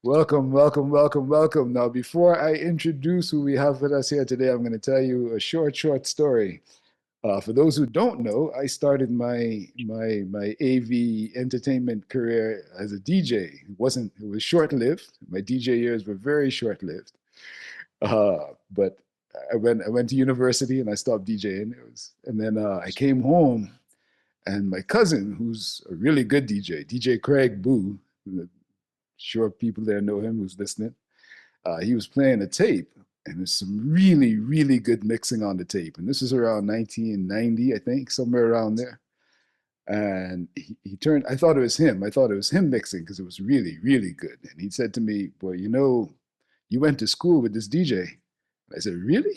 Welcome, welcome, welcome, welcome. Now, before I introduce who we have with us here today, I'm going to tell you a short story. For those who don't know, I started my AV entertainment career as a DJ. It was short-lived. My DJ years were very short-lived. But I went to university and I stopped DJing. And then I came home and my cousin, who's a really good DJ Craig Boo, sure people there know him who's listening. He was playing a tape, and there's some really, really good mixing on the tape. And this is around 1990, I think, somewhere around there. And he turned, I thought it was him. I thought it was him mixing because it was really, really good. And he said to me, "Boy, you went to school with this DJ." I said, "Really?"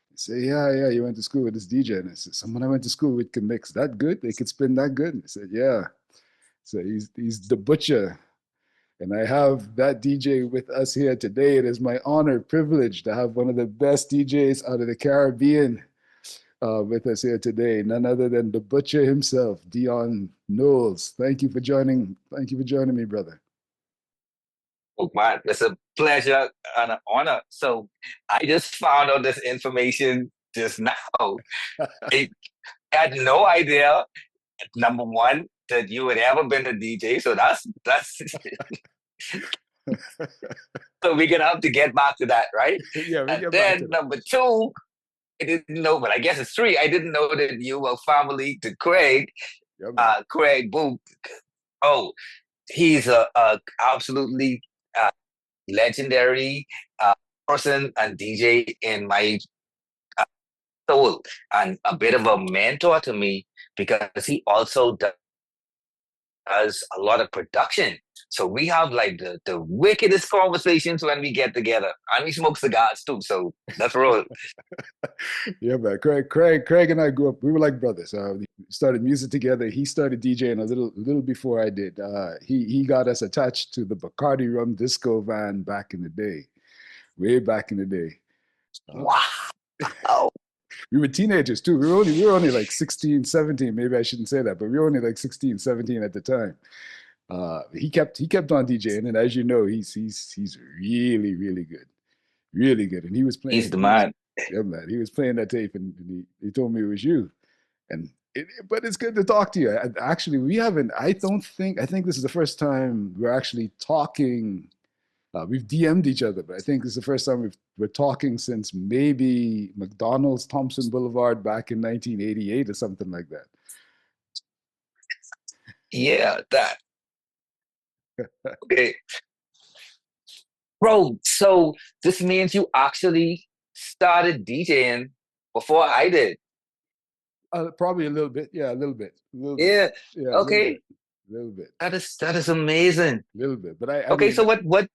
He said, "Yeah, yeah, you went to school with this DJ." And I said, "Someone I went to school with can mix that good? They could spin that good?" And he said, "Yeah." So he's the Butcha. And I have that DJ with us here today. It is my honor, privilege to have one of the best DJs out of the Caribbean with us here today. None other than the Butcher himself, Dion Knowles. Thank you for joining. Thank you for joining me, brother. Oh, man, it's a pleasure and an honor. So I just found out this information just now. I had no idea, number one, that you had ever been a DJ. So that's so we're gonna have to get back to that, right? Yeah, we And get back to then that. number two, I didn't know, but I guess it's three. I didn't know that you were family to Craig, Yeah, man. Craig Boom. Oh, he's a absolutely legendary person and DJ in my soul, and a bit of a mentor to me because he also does a lot of production. So we have like the wickedest conversations when we get together, and we smoke cigars too. So that's real. Yeah, man. Craig and I grew up. We were like brothers. We started music together. He started DJing a little before I did. He got us attached to the Bacardi Rum Disco van back in the day, way back in the day. Uh, Wow. we were teenagers too. We were only like 16, 17. Maybe I shouldn't say that, but we were only like 16, 17 at the time. He kept on DJing, and as you know, he's really, really good, really good. And he was He's playing. the man. Yeah, man. He was playing that tape, and he told me it was you. But it's good to talk to you. Actually, we haven't. I don't think. I think this is the first time we're actually talking. We've DM'd each other, but I think this is the first time we're talking since maybe McDonald's Thompson Boulevard back in 1988 or something like that. Yeah, that. Okay. Bro, so this means you actually started DJing before I did. Probably a little bit. Yeah, a little bit. A little bit. Yeah. Yeah, a little bit. Okay. A little bit. That is amazing. A little bit. But I Okay, mean, so what but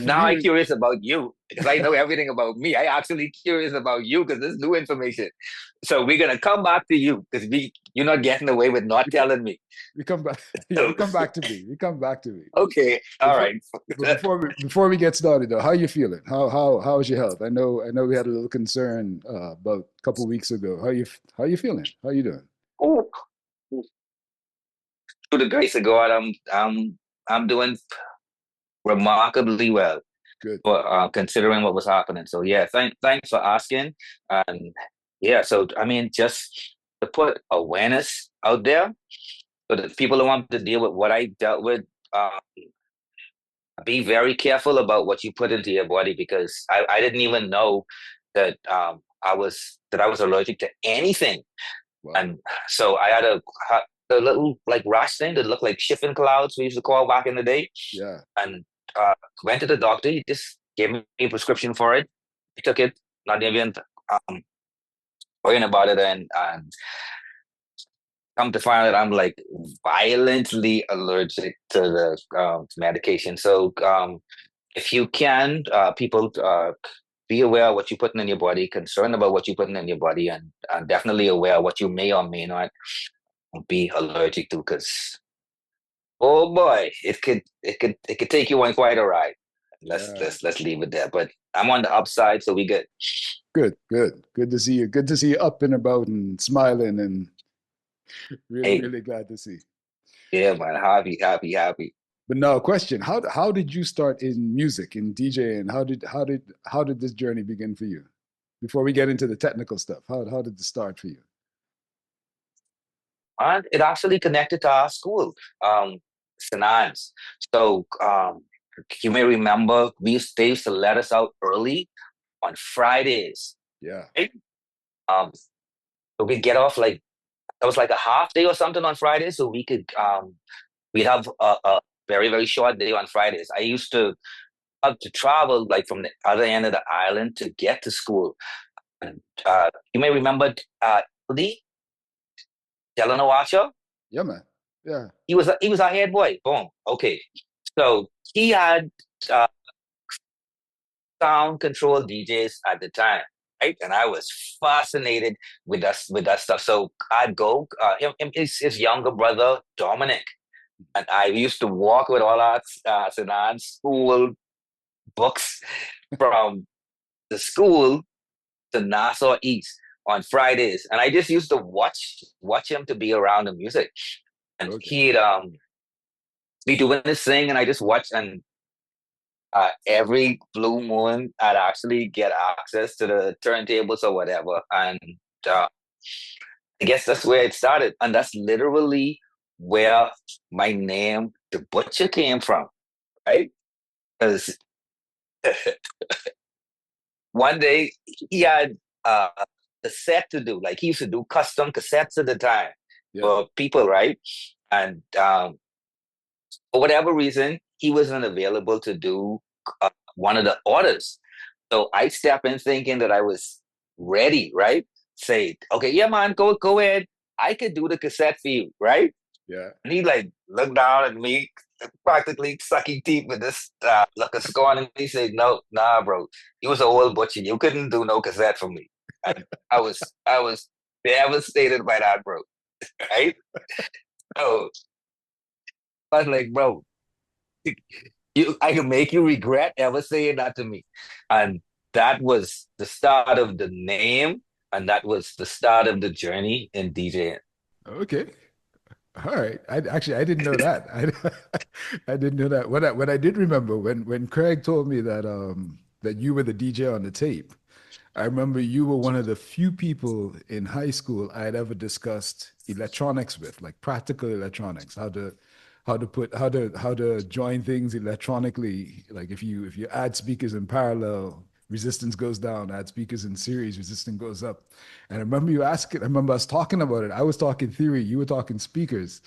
for now I'm me, curious about you because I know everything about me. I actually curious about you because this is new information. So we're gonna come back to you because you're not getting away with not we come, telling me. we come back. Yeah, we So come back to me. We come back to me. okay, all Before, right. but before we get started though, how you feeling? How's your health? I know we had a little concern about a couple weeks ago. How you feeling? How you doing? Ooh, through the grace of God, I'm doing remarkably well Good. for considering what was happening. So yeah, thanks for asking. And yeah, so I mean, just to put awareness out there so that people who want to deal with what I dealt with, uh, be very careful about what you put into your body because I didn't even know that I was allergic to anything, Wow. and so I had a little like rash thing that looked like shipping clouds we used to call back in the day, Yeah. and went to the doctor. He just gave me a prescription for it. I took it, not even um, worrying about it, and come to find out I'm like violently allergic to the medication. So if you can, people be aware of what you're putting in your body, concerned about what you're putting in your body, and definitely aware of what you may or may not be allergic to. Because oh boy, it could take you on quite a ride. Let's Yeah. let's let's leave it there. But I'm on the upside, so we good. Good. Good. Good to see you. Good to see you up and about and smiling and really, Hey, really glad to see. yeah, man, happy, happy, happy. But now, question: how did you start in music in DJing? How did this journey begin for you? Before we get into the technical stuff, how did it start for you? And it actually connected to our school, Sanans. So you may remember they used to let us out early on Fridays, Yeah, right? Um, so we get off like it was like a half day or something on Fridays, so we'd have a very very short day on Fridays. I used to have to travel like from the other end of the island to get to school. And you may remember Lee Delano. yeah, man. Yeah, He was our head boy. Boom. Okay. So he had uh, sound control DJs at the time, right? And I was fascinated with that stuff. So I'd go. His younger brother Dominic, and I used to walk with all our Sinan school books from the school to Nassau East on Fridays, and I just used to watch him to be around the music, and okay. he'd be doing this thing, and I just watch and every blue moon, I'd actually get access to the turntables or whatever. And uh, I guess that's where it started. And that's literally where my name, the Butcher, came from, right? Because one day he had a set to do. Like he used to do custom cassettes at the time Yeah, for people, right? And for whatever reason, he wasn't available to do one of the orders. So I step in thinking that I was ready, right? Say, okay, yeah, man, go ahead. I could do the cassette for you, right? yeah. And he like looked down at me, practically sucking teeth with this look of scorn, and he said, "No, nah, bro, you was an old butcher. You couldn't do no cassette for me." And I was devastated by that, bro. Right? So I was like, bro, I can make you regret ever saying that to me. And that was the start of the name, and that was the start of the journey in DJing. Okay. All right. I didn't know that. I didn't know that. What I did remember when Craig told me that you were the DJ on the tape, I remember you were one of the few people in high school I had ever discussed electronics with, like practical electronics, how to join things electronically. Like if you add speakers in parallel, resistance goes down, add speakers in series, resistance goes up. And I remember you asking, I remember us talking about it. I was talking theory, you were talking speakers,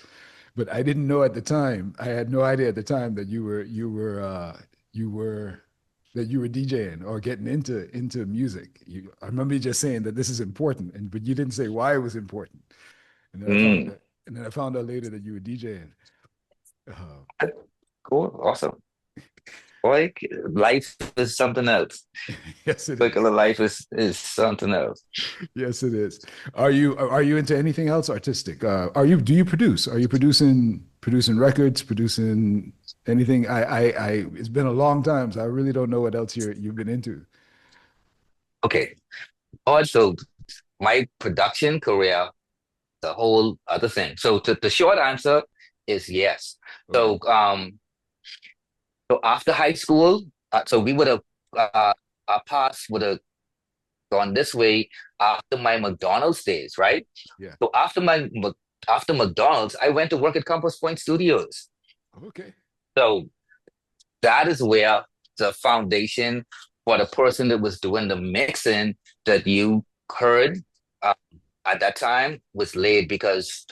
but I didn't know at the time. I had no idea at the time that you were DJing or getting into music. I remember you just saying that this is important, but you didn't say why it was important. And then I found Mm. that, and then I found out later that you were DJing. Uh, Cool, awesome. Like life is something else. yes, it is. Regular life is something else. Yes, it is. Are you into anything else artistic? Do you produce? Are you producing records, producing anything? It's been a long time, so I really don't know what else you've been into. Okay. Also, my production career, the whole other thing. So the short answer is yes. Okay. So so after high school, so we would have our paths would have gone this way after my McDonald's days, right? Yeah. So after McDonald's, I went to work at Compass Point Studios. Okay. So that is where the foundation for the person that was doing the mixing that you heard uh, at that time was laid because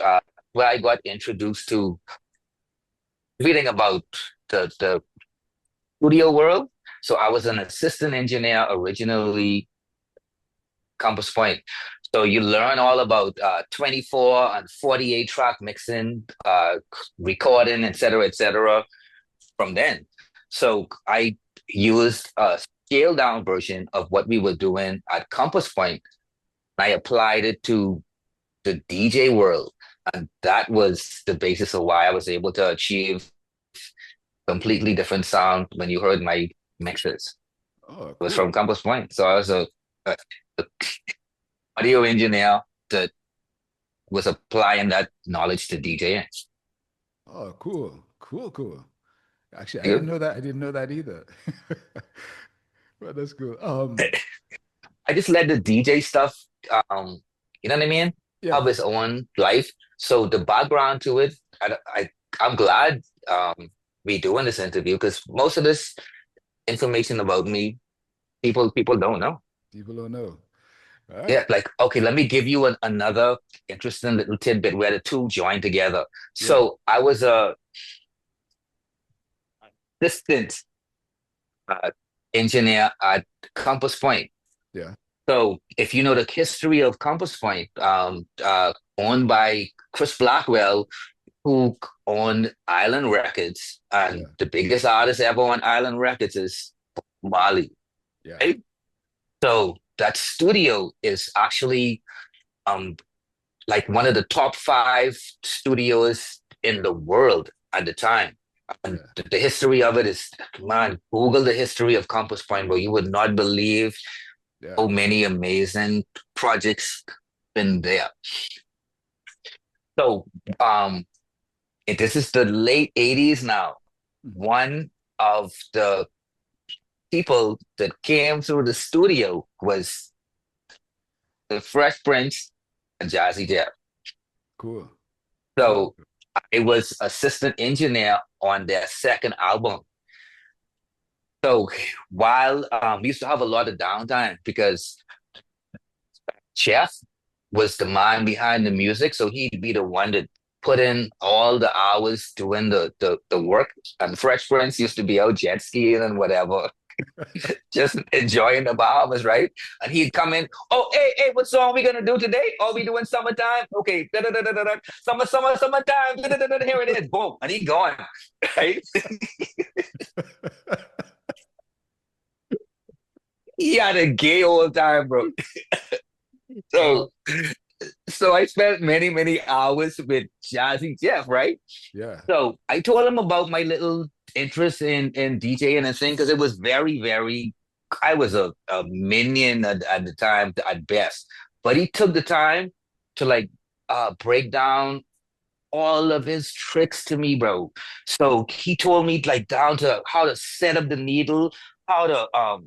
where I got introduced to reading about the studio world. So I was an assistant engineer originally, Compass Point. So you learn all about 24 and 48 track mixing, recording, et cetera, from then. So I used a scaled down version of what we were doing at Compass Point. I applied it to the DJ world. And that was the basis of why I was able to achieve completely different sound when you heard my mixes. Oh, It was cool. from Compass Point. So I was a audio engineer that was applying that knowledge to DJing. Oh, cool. Cool, cool. Actually, I didn't You- know that. I didn't know that either. But that's cool. I just let the DJ stuff, um, you know what I mean, Yeah, have its own life. So the background to it, I'm glad we doing this interview because most of this information about me, people don't know. people don't know. All right. Yeah, like okay, let me give you another interesting little tidbit where the two join together. Yeah, So I was a assistant uh, engineer at Compass Point. yeah, So if you know the history of Compass Point, owned by Chris Blackwell, who owned Island Records, and yeah, the biggest artist ever on Island Records is Mali, yeah, right? So that studio is actually um like one of the top five studios in the world at the time. And yeah, the history of it is, man, Google the history of Compass Point, bro. You would not believe yeah. so many amazing projects been there. So, um, this is the late 80s now. Mhm. One of the people that came through the studio was the Fresh Prince and Jazzy Jeff. Cool. Cool. So I was assistant engineer on their second album. So while we used to have a lot of downtime because Chef was the mind behind the music, so he'd be the one that put in all the hours doing the work. And Fresh Prince used to be out jet skiing and whatever, just enjoying the Bahamas, right? And he'd come in, oh, hey, what song we gonna do today? Oh, we doing summertime? Okay, da da da da da da, summertime, da da da da. Here it is, boom, and he gone, right? He had a gay old time, bro. Uh, So so I spent many hours with Jazzy Jeff, right? yeah, So I told him about my little interest in DJing and thing because it was very. I was a minion at the time at best, but he took the time to like break down all of his tricks to me, bro. So he told me like down to how to set up the needle, how to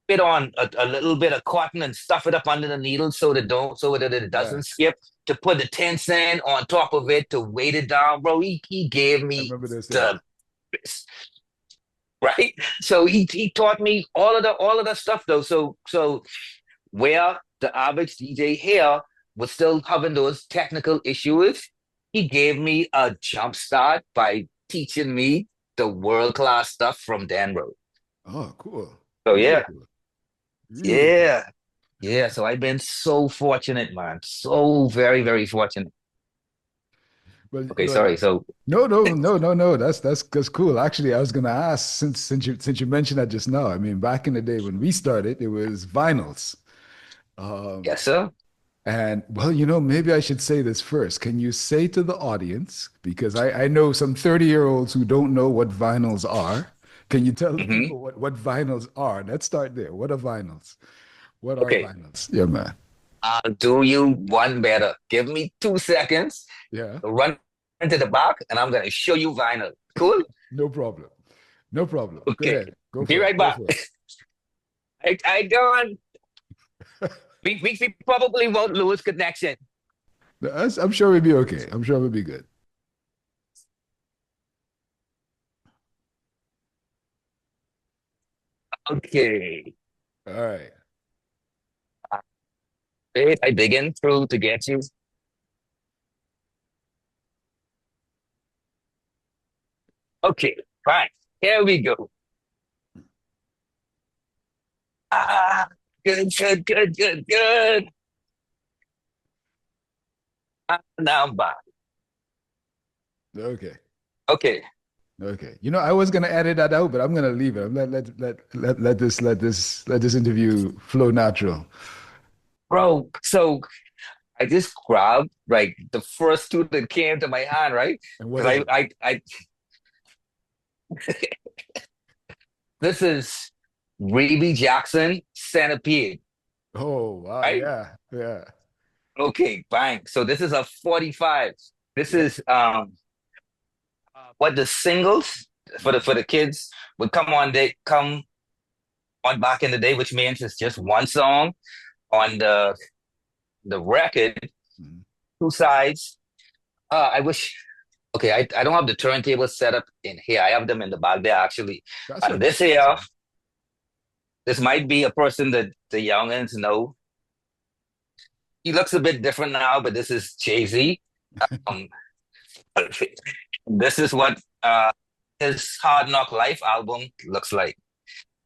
fit on a little bit of cotton and stuff it up under the needle so that it yeah. doesn't skip. To put the 10 cent on top of it to weight it down, bro. He gave I me remember this. Yeah. the best, right. So he taught me all of the stuff though. So where the average DJ here was still having those technical issues, he gave me a jump start by teaching me the world class stuff from Dan Road. Oh, cool. So Really yeah, cool. Really cool. yeah. Yeah, so I've been so fortunate, man. So very fortunate. Okay, But sorry. So, no. That's cool. Actually, I was gonna ask since you mentioned that just now. I mean, back in the day when we started, it was vinyls. Um, yes, sir. and well, maybe I should say this first. Can you say to the audience, because I know some 30-year-olds who don't know what vinyls are. Can you tell the Hmm. people what vinyls are? Let's start there. What are vinyls? What are Okay, vinyls? Yeah, man. I'll do you one better. Give me 2 seconds Yeah, to run into the back, and I'm gonna show you vinyl. Cool? no problem. No problem. Go Okay, ahead. Go be for it. right Go back. for I don't. it. We probably won't lose connection. I'm sure we'll be okay. I'm sure we'll be good. Okay. All right. Wait, I begin through to get you. Okay, fine. Here we go. Ah, good. Now I'm back. Okay. Okay, Okay. I was gonna edit that out, but I'm gonna leave it. Let this interview flow natural. bro. So I just grabbed like the first two that came to my hand, right? And what is Because it? this is Reby Jackson Centipede, Oh wow, right? yeah, yeah, Okay, bang. So this is a 45. This yeah. is what the singles for the kids would come on back in the day, which means it's just one song on the record, Mhm. two sides. I wish. Okay, I don't have the turntable set up in here. I have them in the back there actually. That's And right. this That's here, right. this might be a person that the youngins know. He looks a bit different now, but this is Jay-Z. Um, this is what his Hard Knock Life album looks like.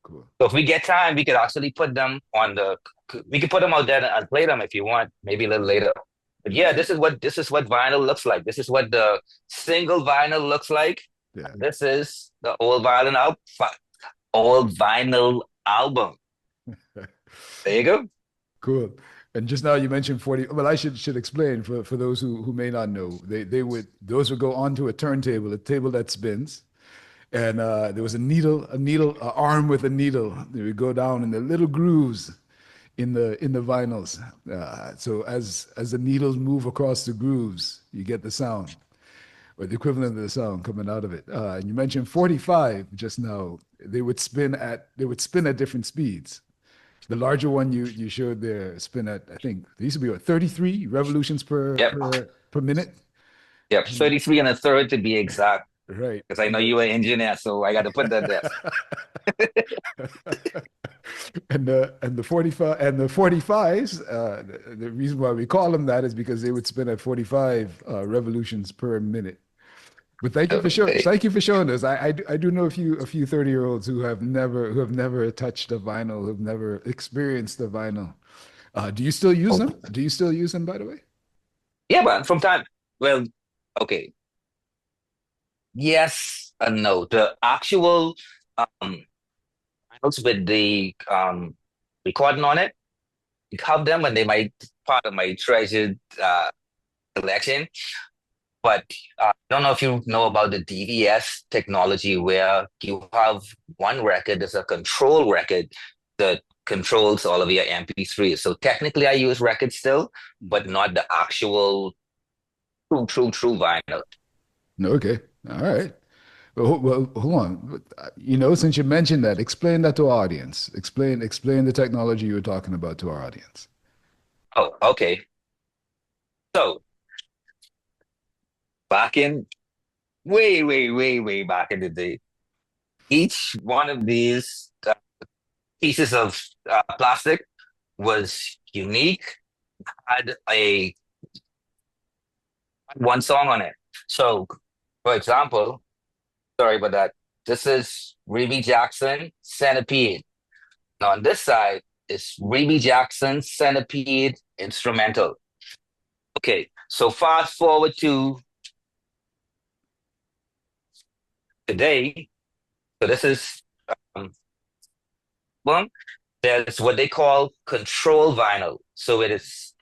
Cool. So if we get time, we could actually put them on we could put them out there and play them if you want, maybe a little later. But All yeah, right. this is what vinyl looks like. This is what the single vinyl looks like. Yeah. And this is the old vinyl album. There you go. Cool. And just now you mentioned 40. Well, I should explain for those who may not know. Those would go onto a turntable, a table that spins. And there was a arm with a needle. They would go down in the little grooves in the vinyls. So as the needles move across the grooves, you get the sound or the equivalent of the sound coming out of it. And you mentioned 45 just now. They would spin at different speeds. The larger one you showed there spin at, I think they used to be what, 33 revolutions Yep. per minute. Yep. And 33 and a third to be exact. right. Because I know And you were an engineer, so I got to put that there. and the 45 and the 45s, the reason why we call them that is because they would spin at 45 revolutions per minute. But Okay. thank you for showing us. I do know a few 30-year-olds who have never touched a vinyl, who've never experienced a vinyl. Do you still use Oh, them? Do you still use them, by the way? yeah, but from time, well, okay. Yes and no. The actual files with the recording on it, you have them and they might part of my treasured collection. But I don't know if you know about the DDS technology where you have one record that's a control record that controls all of your MP3s. So technically I use records still, but not the actual true vinyl. Okay. All right. Well, hold on. You know, since you mentioned that, explain that to our audience. Explain the technology you were talking about to our audience. Oh, okay. So back in way back in the day, each one of these pieces of plastic was unique, had a one song on it. So, for example, sorry about that. This is Remy Jackson, Centipede. Now on this side is Remy Jackson, Centipede, instrumental. Okay, so fast forward to today. So this is um, one. There's what they call control vinyl. So it is,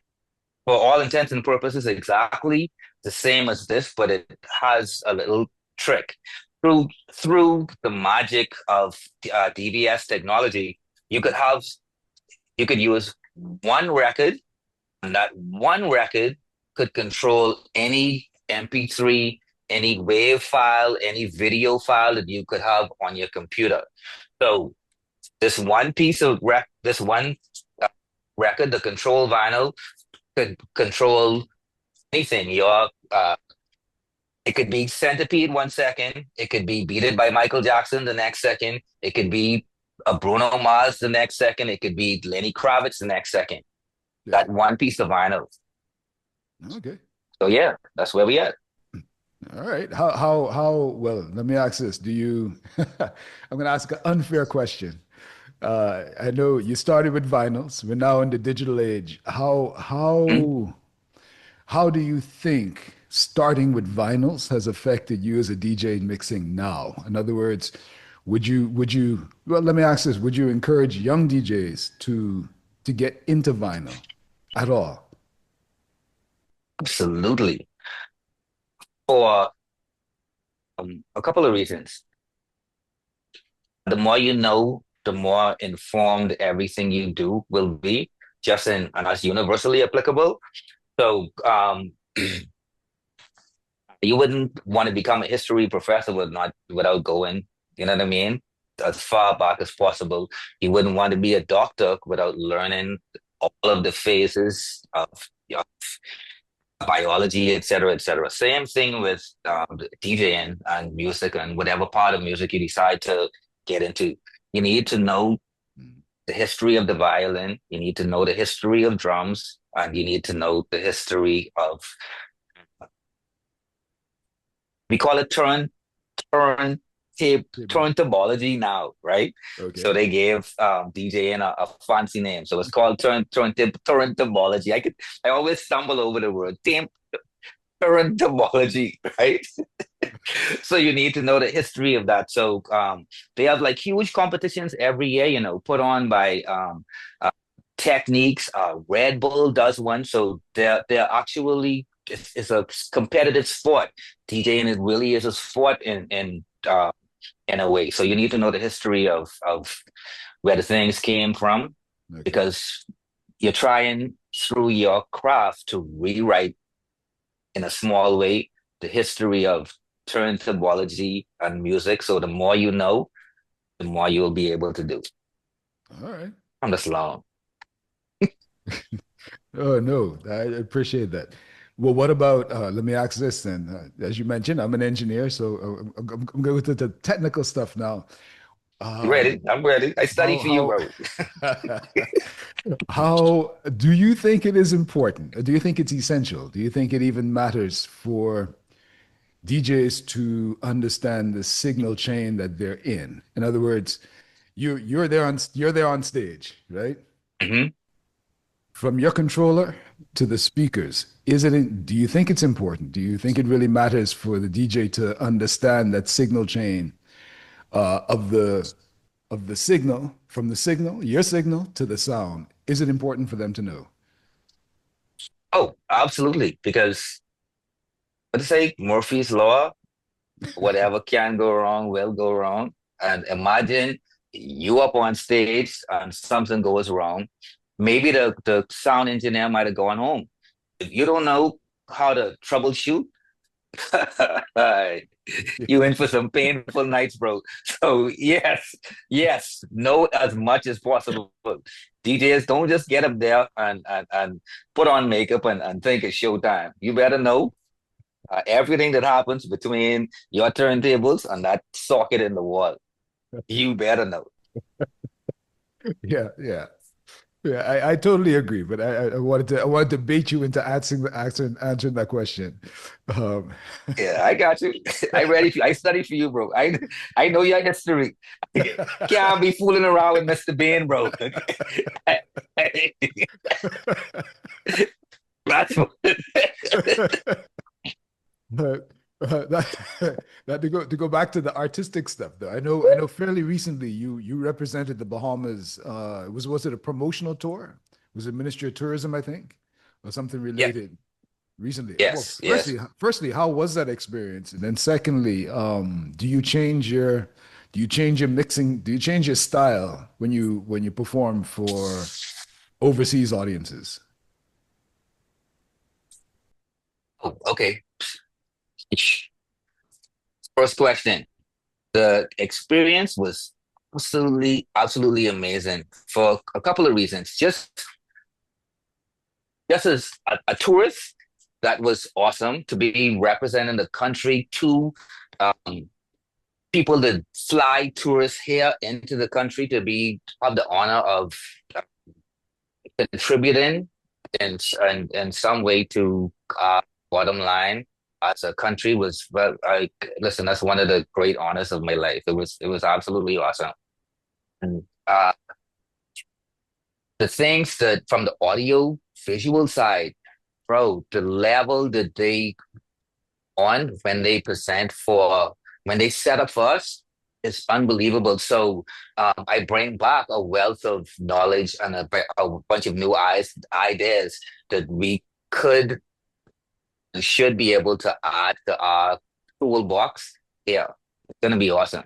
for all intents and purposes, exactly the same as this, but it has a little trick. Through the magic of DDS technology, you could have you could use one record, and that one record could control any MP3, any wave file, any video file that you could have on your computer. So this one uh, record, the control vinyl, could control anything. It could be Centipede 1 second. It could be Beat It by Michael Jackson the next second. It could be a Bruno Mars the next second. It could be Lenny Kravitz the next second. Yeah. That one piece of vinyl. Okay. So yeah, that's where we at. All right. How well, let me ask this. Do you I'm gonna ask an unfair question. I know you started with vinyls. We're now in the digital age. Mhm. How do you think starting with vinyls has affected you as a DJ mixing now? In other words, well, let me ask this. Would you encourage young DJs to get into vinyl at all? Absolutely. For a couple of reasons. The more you know, the more informed everything you do will be, just in and that's universally applicable. So You wouldn't want to become a history professor without going, you know what I mean? As far back as possible. You wouldn't want to be a doctor without learning all of the phases of biology, et cetera, et cetera. Same thing with DJing and music and whatever part of music you decide to get into. You need to know Mm. the history of the violin, you need to know the history of drums, and you need to know the history of, we call it Table. turntabology now, right? So Okay. they gave DJing a fancy name. So it's called turntabology. I always stumble over the word turntabology, right? So you need to know the history of that. So they have like huge competitions every year, put on by Techniques. Red Bull does one, so they're actually it's a competitive sport. DJing it really is a sport in a way. So you need to know the history of where the things came from Okay. because you're trying through your craft to rewrite in a small way the history of turntabology and music. So the more you know, the more you'll be able to do. All right. I'm just long. Oh no, I appreciate that. Well, what about let me ask this then. As you mentioned, I'm an engineer, so I'm going to the technical stuff now. Ready? Um, I'm ready. I study for you, bro. how how do you think it is important? Do you think it's essential? Do you think it even matters for DJs to understand the signal chain that they're in? In other words, you're there on stage, right? Hmm. From your controller to the speakers, do you think it's important? Do you think it really matters for the DJ to understand that signal chain of the signal, from the signal, your signal to the sound? Is it important for them to know? Oh, absolutely. Because what to say, Murphy's Law, whatever can go wrong will go wrong. And imagine you up on stage and something goes wrong. Maybe the sound engineer might have gone home. If you don't know how to troubleshoot, you in for some painful nights, bro. So yes, know as much as possible. DJs don't just get up there and put on makeup and think it's showtime. You better know everything that happens between your turntables and that socket in the wall. You better know. Yeah, yeah. Yeah, I totally agree, but I wanted to bait you into answering that question. Um, Yeah, I got you. I ready for you. I study for you, bro. I know your history. Can't be fooling around with Mr. Bean, bro. That's what. But that to go back to the artistic stuff though. I know fairly recently you represented the Bahamas. Was it a promotional tour? Was it Ministry of Tourism, I think, or something Yeah. related recently? Well, Yes. Yes. firstly, how was that experience? And then secondly, do you change your mixing? Do you change your style when you perform for overseas audiences? Oh, okay. First question. The experience was absolutely amazing for a couple of reasons. Just as a tourist, that was awesome to be representing the country to um, people that fly tourists here into the country to be have the honor of contributing in some way to bottom line as a country was well I listen, that's one of the great honors of my life. It was absolutely awesome. And the things that from the audio visual side, bro, the level that they on when they set up for us is unbelievable. So I bring back a wealth of knowledge and a bunch of new ideas that we could and should be able to add to our toolbox. Yeah, it's gonna be awesome.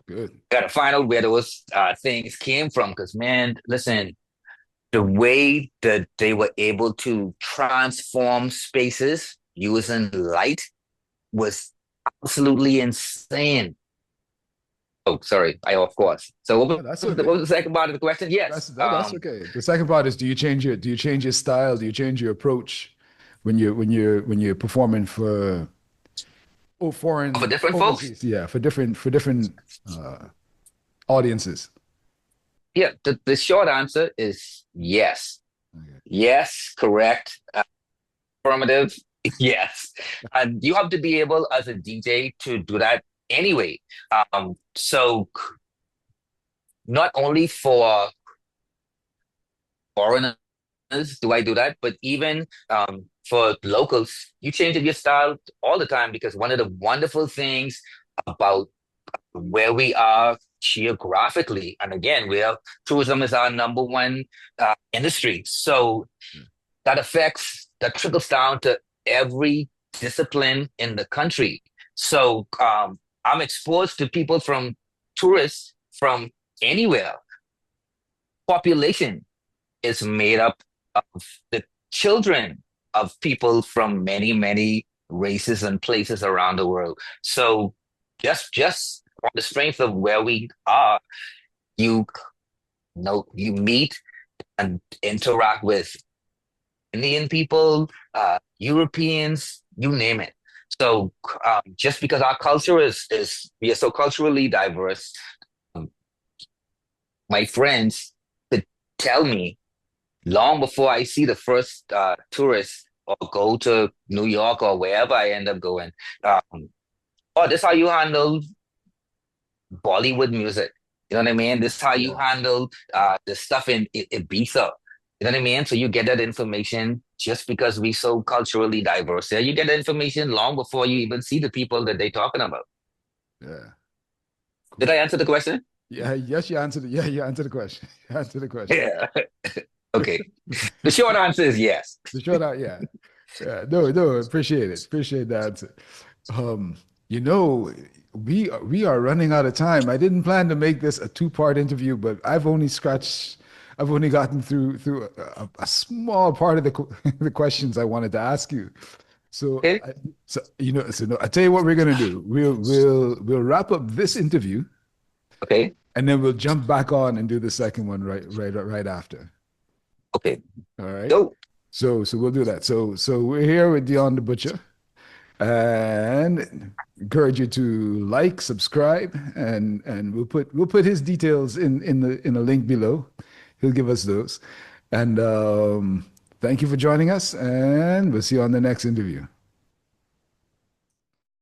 Good. Gotta find out where those things came from, because man, listen, the way that they were able to transform spaces using light was absolutely insane. Oh, sorry. I of course. So No, that's what okay. was the second part of the question? That's Yes. that's okay. The second part is, do you change your style? Do you change your approach when you're performing for Of a foreign different folks? overseas? Yeah, for different uh, audiences. Yeah, the short answer is yes. Okay. Yes, correct. Affirmative. Yes. And you have to be able as a DJ to do that anyway. So not only for foreigners do I do that, but even for locals, you change your style all the time because one of the wonderful things about where we are geographically, and again, tourism is our number one industry. So Yeah. that trickles down to every discipline in the country. So I'm exposed to people from tourists from anywhere. Population is made up of the children of people from many, many races and places around the world. So just on the strength of where we are, you you meet and interact with Indian people, Europeans, you name it. So just because our culture is we are so culturally diverse, um, my friends could tell me long before I see the first tourist or go to New York or wherever I end up going. Oh, this is how you handle Bollywood music. You know what I mean? This is how you Yeah. handle the stuff in Ibiza. You know what I mean? So you get that information just because we so culturally diverse. Yeah, you get that information long before you even see the people that they're talking about. Yeah. Did I Cool. answer the question? Yeah. Yes, you answered it. Yeah, you answered the question. You answered the question. Yeah. Okay. The short answer is yes. The short out, yeah. Yeah. No, no, appreciate it. Appreciate the answer. Um, you know, we are running out of time. I didn't plan to make this a two-part interview, but I've only gotten through a small part of the questions I wanted to ask you. So, Okay. no, I tell you what we're gonna do. We'll wrap up this interview, Okay. and then we'll jump back on and do the second one right after. Okay. All right. Go. So we'll do that. So we're here with Dion the Butcher, and encourage you to like, subscribe, and we'll put his details in a link below. He'll give us those. And thank you for joining us, and we'll see you on the next interview.